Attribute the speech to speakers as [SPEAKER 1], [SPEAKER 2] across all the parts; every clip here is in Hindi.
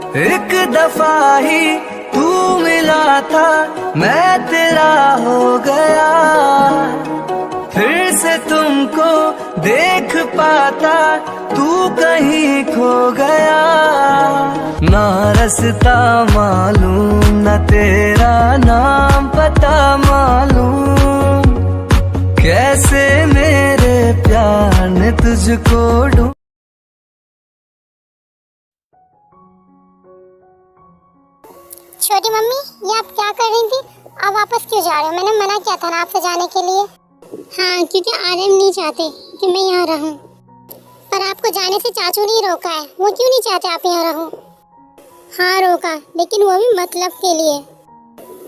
[SPEAKER 1] एक दफा ही तू मिला था, मैं तेरा हो गया। फिर से तुमको देख पाता, तू कहीं खो गया। ना रास्ता मालूम, न तेरा नाम पता मालूम, कैसे मेरे प्यार ने तुझको ढूंढ।
[SPEAKER 2] छोटी मम्मी, ये आप क्या कर रही थी? आप वापस क्यों जा रहे हो? मैंने मना किया था ना आपसे जाने के लिए। हाँ, क्योंकि आर्यन नहीं चाहते कि मैं यहाँ रहूँ। पर आपको जाने से चाचू ने रोका है। वो क्यों नहीं चाहते आप यहाँ रहो? हाँ रोका, लेकिन वो भी मतलब के लिए।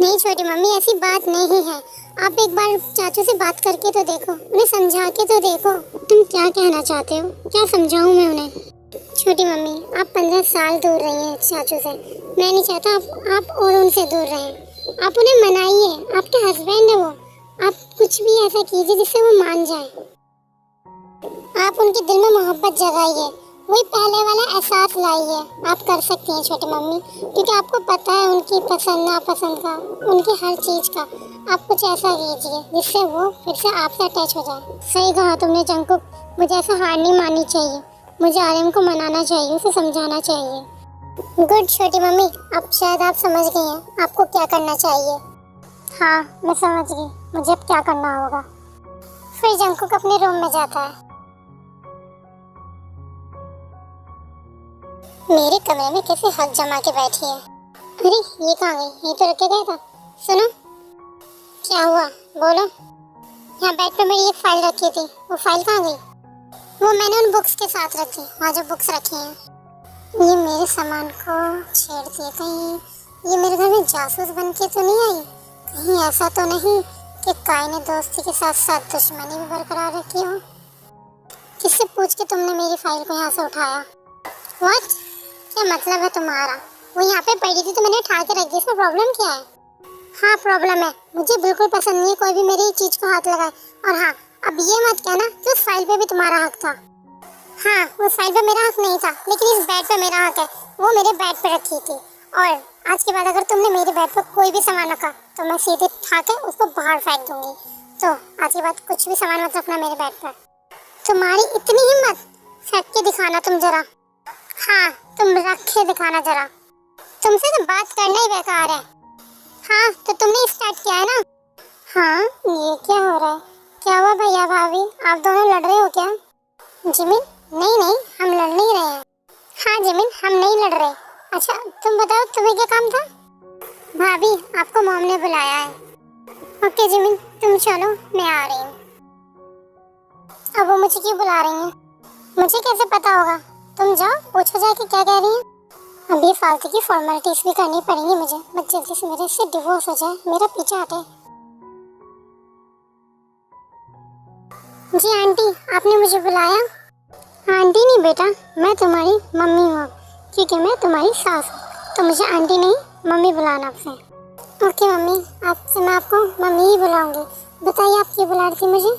[SPEAKER 2] नहीं छोटी मम्मी, ऐसी बात नहीं है। आप एक बार चाचू से बात करके तो देखो, उन्हें समझा के तो देखो। तुम क्या कहना चाहते हो? क्या समझाऊं मैं उन्हें? छोटी मम्मी, आप 15 साल दूर रही हैं चाचू से। मैं नहीं चाहता आप और उनसे दूर रहें। आप उन्हें मनाइए, आपके हस्बैंड है वो। आप कुछ भी ऐसा कीजिए जिससे वो मान जाए। आप उनके दिल में मोहब्बत जगाइए, वही पहले वाला एहसास लाइए। आप कर सकती हैं छोटी मम्मी, क्योंकि आपको पता है उनकी पसंद नापसंद का, उनकी हर चीज़ का। आप कुछ ऐसा कीजिए जिससे वो फिर से आपसे अटैच हो जाए। सही कहा तुमने जंकुक, मुझे ऐसा हार नहीं माननी चाहिए। मुझे आर्यन को मनाना चाहिए, उसे समझाना चाहिए। गुड छोटी मम्मी, अब शायद आप समझ गई हैं आपको क्या करना चाहिए। हाँ, मैं समझ गई मुझे अब क्या करना होगा। फिर जंकुक अपने रूम में जाता है। मेरे कमरे में कैसे हक जमा के बैठी है। अरे ये कहाँ गई? यहीं तो रखे गया था। सुनो, क्या हुआ? बोलो। यहाँ बेड पे मेरी एक फाइल रखी थी, वो फाइल कहाँ गई? वो मैंने उन बुक्स के साथ रखी, वहाँ जो बुक्स रखी हैं। ये मेरे सामान को छेड़ती है कहीं? ये मेरे घर में जासूस बन के तो नहीं आई? कहीं ऐसा तो नहीं कि काई ने दोस्ती के साथ साथ दुश्मनी भी बरकरार रखी हो? किससे पूछ के तुमने मेरी फाइल को यहाँ से उठाया? व्हाट? क्या मतलब है तुम्हारा? वो यहाँ पे पड़ी थी तो मैंने उठा के रख दी, इसमें प्रॉब्लम क्या है? हाँ प्रॉब्लम है, मुझे बिल्कुल पसंद नहीं है कोई भी मेरी चीज को हाथ लगाए। और हाँ, अब ये मत कहना कि उस फाइल पे भी तुम्हारा हक था। हाँ, उस फाइल पे मेरा हक नहीं था, लेकिन इस बेड पे मेरा हक है। वो मेरे बेड पे रखी थी, और आज के बाद अगर तुमने मेरे बेड पर कोई भी सामान रखा तो मैं सीधे उठा के उसको बाहर फेंक दूंगी। तो आज के बाद कुछ भी सामान मत रखना मेरे बेड पर। तुम्हारी इतनी हिम्मत, फेंक के दिखाना तुम जरा। हाँ, तुम रख के दिखाना जरा। तुमसे तो बात करना ही बेकार है। हाँ, तो तुमने स्टार्ट किया है ना? हाँ, ये क्या हो रहा है? क्या हुआ भैया भाभी, आप दोनों लड़ रहे हो क्या? जिमिन, नहीं नहीं, हम लड़ नहीं रहे हैं। हाँ जिमिन, हम नहीं लड़ रहे। अच्छा तुम बताओ, तुम्हें क्या काम था? भाभी, आपको मॉम ने बुलाया है। ओके जिमिन, तुम चलो, मैं आ रही हूँ। अब वो मुझे क्यों बुला रही हैं? मुझे कैसे पता होगा? तुम जाओ, पूछो जाके क्या कह रही हैं। अभी फालतू की फॉर्मेलिटीज भी करनी पड़ेंगी मुझे, बस जल्दी से मेरे से डिवोर्स हो जाए, मेरा पीछा हटे। जी आंटी, आपने मुझे बुलाया? आंटी नहीं बेटा, मैं तुम्हारी मम्मी हूँ, क्योंकि मैं तुम्हारी सास हूँ, तो मुझे आंटी नहीं मम्मी बुलाना आपसे। ओके मम्मी, आपसे मैं आपको मम्मी ही बुलाऊंगी। बताइए आप क्यों बुला रही थी मुझे?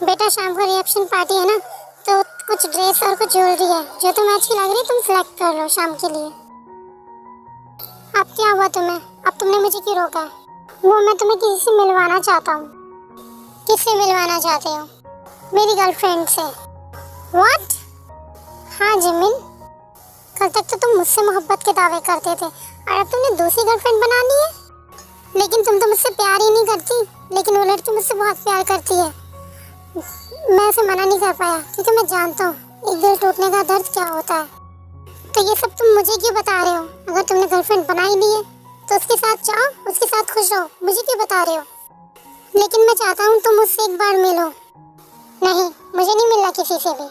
[SPEAKER 2] बेटा शाम को रिसेप्शन पार्टी है ना, तो कुछ ड्रेस और कुछ ज्वेलरी है जो तुम्हें अच्छी लग रही, तुम सेलेक्ट कर लो शाम के लिए। अब क्या हुआ तुम्हें? अब तुमने मुझे क्यों रोका है? वो मैं तुम्हें किसी से मिलवाना चाहता हूँ। किससे मिलवाना चाहते हो? मेरी गर्लफ्रेंड से। व्हाट? हाँ जिमिन, कल तक तो तुम मुझसे मोहब्बत के दावे करते थे, और अब तुमने दूसरी गर्लफ्रेंड बना ली है। लेकिन तुम तो मुझसे प्यार ही नहीं करती, लेकिन वो लड़की मुझसे बहुत प्यार करती है। मैं उसे मना नहीं कर पाया, क्योंकि मैं जानता हूँ एक दिल टूटने का दर्द क्या होता है। तो ये सब तुम मुझे क्यों बता रहे हो? अगर तुमने गर्लफ्रेंड बना ही ली है तो उसके साथ जाओ, उसके साथ खुश रहो, मुझे क्यों बता रहे हो? लेकिन मैं चाहता हूँ तुम मुझसे एक बार मिलो। नहीं, मुझे नहीं मिलना किसी से भी।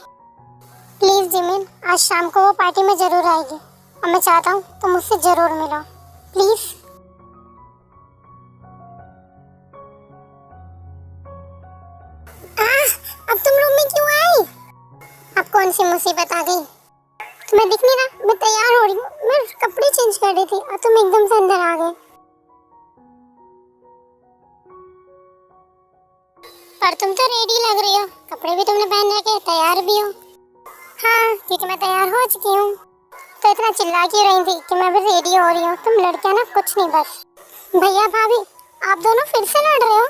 [SPEAKER 2] प्लीज जिमिन, आज शाम को वो पार्टी में जरूर आएगी, और मैं चाहता हूँ तुम मुझसे जरूर मिलो, प्लीज। अब तुम रूम में क्यों आई? अब कौन सी मुसीबत आ गई? तुम्हें दिख नहीं रहा मैं तैयार हो रही हूँ, मैं कपड़े चेंज कर रही थी और तुम एकदम से अंदर आ गए। पर तुम तो रेडी लग रही हो, कपड़े भी तुमने पहन रखे, तैयार भी हो। हाँ, क्योंकि मैं तैयार हो चुकी हूँ। तो इतना चिल्ला क्यों रही थी कि मैं भी रेडी हो रही हूँ? तुम लड़कियां ना कुछ नहीं बस। भैया भाभी आप दोनों फिर से लड़ रहे हो?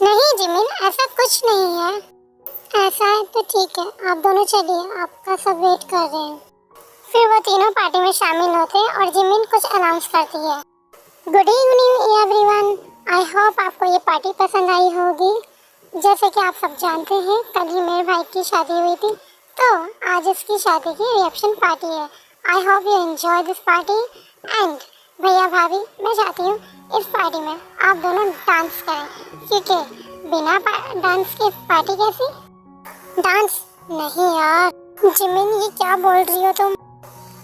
[SPEAKER 2] नहीं जिमिन, ऐसा कुछ नहीं है। ऐसा है तो ठीक है, आप दोनों चलिए, आपका सब वेट कर रहे हैं। फिर वो तीनों पार्टी में शामिल होते हैं और जिमिन कुछ अनाउंस करती है। Good evening everyone, I hope आपको ये पार्टी पसंद आई होगी। जैसे कि आप सब जानते हैं, कल ही मेरे भाई की शादी हुई थी, तो आज इसकी शादी की रिसेप्शन पार्टी है। I hope you enjoy this party and भैया भाभी मैं चाहती हूँ इस पार्टी में आप दोनों डांस करें, क्योंकि बिना डांस के पार्टी कैसी? डांस नहीं यार जिमिन, ये क्या बोल रही हो तुम?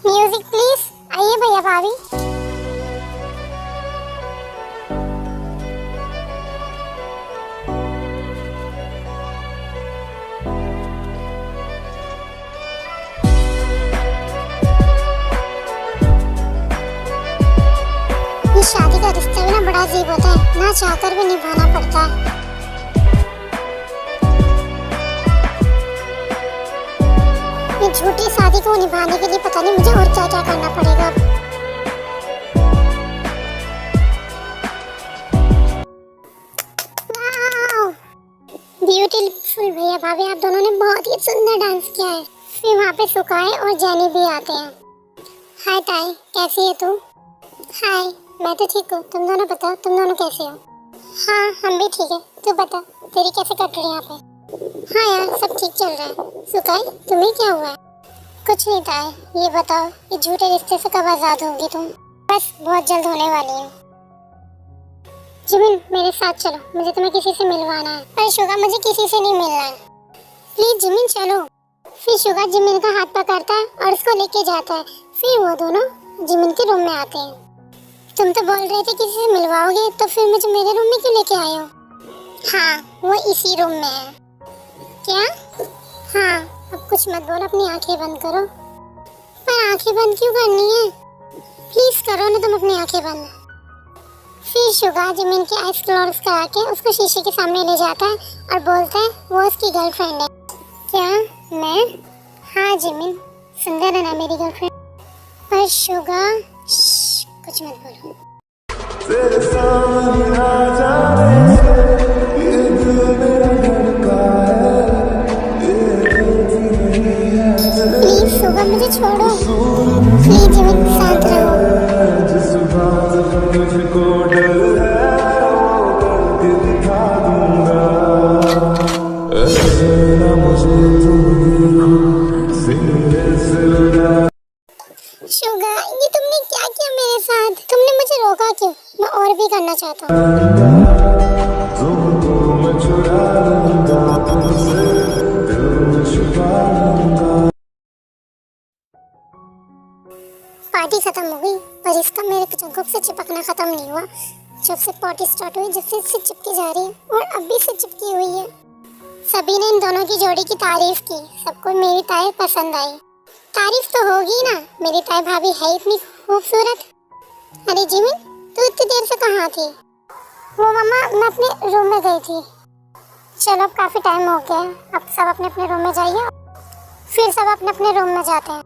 [SPEAKER 2] Music please. आइए भैया भाभी। शादी का रिश्ता भी ना बड़ा अजीब होता है, ना चाहकर भी निभाना पड़ता है। ये झूठी शादी को निभाने के लिए पता नहीं मुझे और क्या क्या करना पड़ेगा। ब्यूटीफुल भैया भाभी, आप दोनों ने बहुत ही सुंदर डांस किया है। फिर वहाँ पे सुकाए और जैनी भी आते हैं। हाय ताई, कैसी है तू? हाय, मैं तो ठीक हूँ, तुम दोनों बताओ, तुम दोनों कैसे हो? हाँ हम भी ठीक है, तू बता तेरी कैसे कट रही है यहाँ पे? हाँ यार सब ठीक चल रहा है। सुकाई तुम्हें क्या हुआ है? कुछ नहीं था, ये बताओ ये झूठे रिश्ते से कब आजाद होगी तुम? बस बहुत जल्द होने वाली हूँ। जिमिन मेरे साथ चलो, मुझे तुम्हें किसी से मिलवाना है। पर शुगा मुझे किसी से नहीं मिलना है, प्लीज जिमिन चलो। फिर शुगा जिमिन का हाथ पकड़ता है और उसको लेके जाता है। फिर वो दोनों जिमिन के रूम में आते हैं। तुम तो बोल रहे थे किसी से मिलवाओगे, तो फिर मुझे मेरे रूम में क्यों लेके आए हो? हाँ वो इसी रूम में है। क्या? हाँ अब कुछ मत बोलो, अपनी आंखें बंद करो। पर आंखें बंद क्यों करनी है? प्लीज करो ना तुम अपनी आंखें बंद। फिर शुगा जिमिन की आइस क्लोज करा के उसको शीशे के सामने ले जाता है और बोलता है वो उसकी गर्लफ्रेंड है। क्या मैं? हाँ जिमिन, सुंदर है ना मेरी गर्लफ्रेंड? पर शुगा कुछ मत बोलो। प्लीज शुगा मुझे छोड़ो, प्लीज जिमिन शांत रहो। शुगा ये तुमने क्या किया मेरे साथ? तुमने मुझे रोका क्यों? मैं और भी करना चाहता हूँ। पार्टी खत्म हो गई, पर इसका मेरे जंगों से चिपकना खत्म नहीं हुआ। जब से पार्टी स्टार्ट हुई, जब से इससे चिपकी जा रही है और अब भी से चिपकी हुई है। सभी ने इन दोनों की जोड़ी की तारीफ की, सबको मेरी तारीफ पसंद आई। तारीफ तो होगी ना, मेरी ताई भाभी है इतनी खूबसूरत। अरे जिमिन तू इतनी देर से कहाँ थी? वो मम्मा मैं अपने रूम में गई थी। चलो अब काफी टाइम हो गया, अब सब अपने अपने रूम में जाइए। फिर सब अपने अपने रूम में जाते हैं।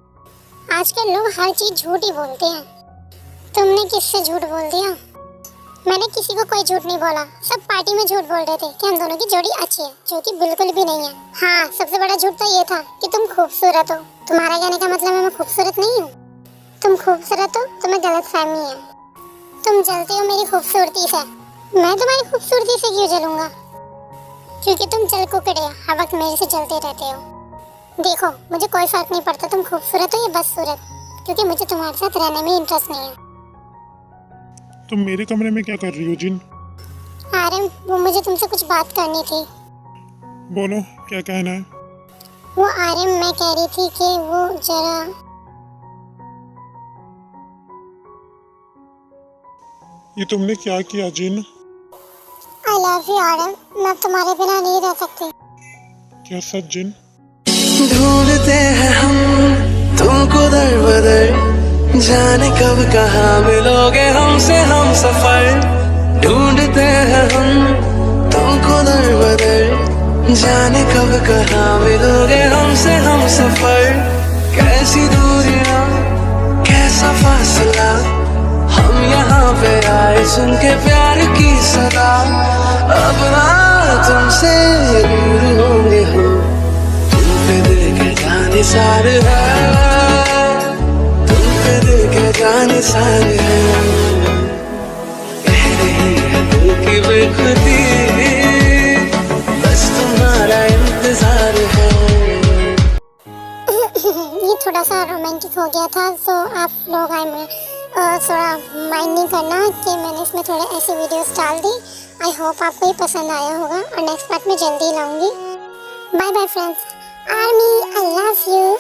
[SPEAKER 2] आजकल लोग हर चीज झूठ ही बोलते हैं। तुमने किससे झूठ बोल दिया? मैंने किसी को कोई झूठ नहीं बोला, सब पार्टी में झूठ बोल रहे थे कि हम दोनों की जोड़ी अच्छी है, जो कि बिल्कुल भी नहीं है। हाँ सबसे बड़ा झूठ तो ये था कि तुम खूबसूरत हो। तुम्हारा कहने का मतलब है मैं खूबसूरत नहीं हूँ? तुम खूबसूरत हो, तुम्हें गलत फहमी है। तुम जलते हो मेरी खूबसूरती से। मैं तुम्हारी खूबसूरती से क्यों जलूंगा? क्योंकि तुम जल कुकड़े हर वक्त मेरे से जलते रहते हो। देखो मुझे कोई फर्क नहीं पड़ता तुम खूबसूरत हो या बदसूरत, क्योंकि मुझे तुम्हारे साथ रहने में इंटरेस्ट नहीं है।
[SPEAKER 3] तुम मेरे कमरे में क्या कर रही हो जिन?
[SPEAKER 2] आर्यन वो मुझे तुमसे कुछ बात करनी थी।
[SPEAKER 3] बोलो क्या कहना है?
[SPEAKER 2] वो आर्यन मैं कह रही थी कि वो जरा।
[SPEAKER 3] ये तुमने क्या किया जिन?
[SPEAKER 2] आई लव यू आर्यन, मैं तुम्हारे बिना नहीं रह सकती।
[SPEAKER 3] क्या सच जिन?
[SPEAKER 1] ढूंढते हैं हम तुमको दर बदर, जाने कब कहाँ मिलोगे हमसे हम सफर। ढूंढते हैं हम तुमको दर बदर, जाने कब कहाँ मिलोगे हमसे हम सफर। कैसी दूरियां सुन के प्यार की सदा, अब ना तुमसे दूर होंगे हम। तुम पे दिल के जाने सारे हैं, तुम पे दिल के जाने सारे हैं। कह रही है दिल की बेखुदी, बस तुम्हारा इंतजार है।
[SPEAKER 2] ये थोड़ा सा रोमांटिक हो गया था, सो आप लोग थोड़ा माइंड नहीं करना कि मैंने इसमें थोड़े ऐसे वीडियोस डाल दी। आई होप आपको ये पसंद आया होगा और नेक्स्ट पार्ट में जल्दी लाऊंगी। Bye bye friends, army, I love you.